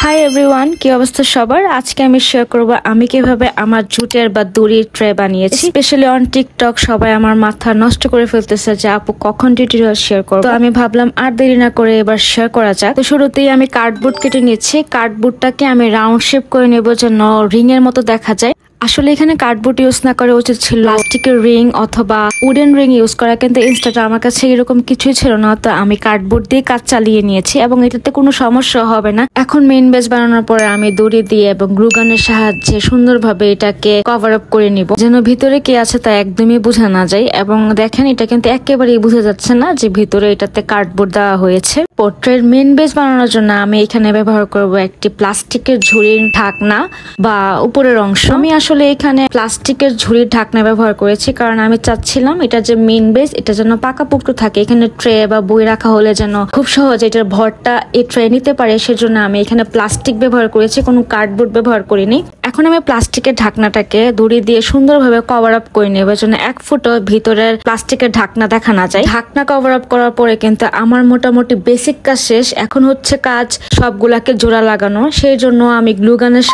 Hi everyone, কি অবস্থা সবার? আজকে আমি শেয়ার করব আমি কিভাবে আমার জুটের বা দড়ির ট্রে বানিয়েছি। স্পেশালি অন টিকটক সবাই আমার মাথা নষ্ট করে ফেলতেছে যে আপু কখন টিউটোরিয়াল শেয়ার করব। তো আমি ভাবলাম আর দেরি না করে এবার শেয়ার করা যাক। তো শুরুতেই আমি কার্ডবোর্ড কেটে নিচ্ছি। কার্ডবোর্ডটাকে আমি রাউন্ড শেপ করে নেব যেন রিং এর মতো দেখা যায়। আসলে এখানে কার্ডবোর্ড ইউজ না করা উচিত ছিল, প্লাস্টিকের রিং অথবা উডেন রিং ইউজ করা, কিন্তু ইনস্টাটা আমার কাছে এরকম কিছুই ছিল না, তো আমি কার্ডবোর্ড দিয়ে কাজ চালিয়ে নিয়েছি এবং এটাতে কোনো সমস্যা হবে না। এখন মেইন বেস বানানোর পরে আমি দড়ি দিয়ে এবং গ্লুগানের সাহায্যে সুন্দরভাবে এটাকে কভার আপ করে নিব যেন ভিতরে কি আছে তা একদমই বোঝা না যায়। এবং দেখেন এটা কিন্তু একেবারেই বোঝা যাচ্ছে না যে ভিতরে এটাতে কার্ডবোর্ড দেওয়া হয়েছে। পোর্ট্রের মেইন বেস বানানোর জন্য আমি এখানে ব্যবহার করব একটি প্লাস্টিকের ঝুড়ির ঢাকনা বা উপরের অংশ। আমি আসলে এখানে প্লাস্টিকের ঝুড়ির ঢাকনা ব্যবহার করেছি কারণ আমি চাচ্ছিলাম এটা যে মেইন বেস এটা যেন পাকাপোক্ত থাকে। এখানে ট্রে বা বই রাখা হলে যেন খুব সহজে এটার ভরটা এই ট্রে নিতে পারে, সেজন্য আমি এখানে প্লাস্টিক ব্যবহার করেছি, কোনো কার্ডবোর্ড ব্যবহার করিনি। এখন আমি প্লাস্টিকের ঢাকনাটাকে দড়ি দিয়ে সুন্দরভাবে কভার আপ করে নেব যেন 1 ফুটও ভিতরের প্লাস্টিকের ঢাকনা দেখা না যায়। ঢাকনা কভার আপ করার পরে কিন্তু আমার মোটামুটি বেসিক কাজ শেষ। এখন হচ্ছে কাজ সবগুলাকে জোড়া লাগানো। সেই জন্য আমি গ্লুগানের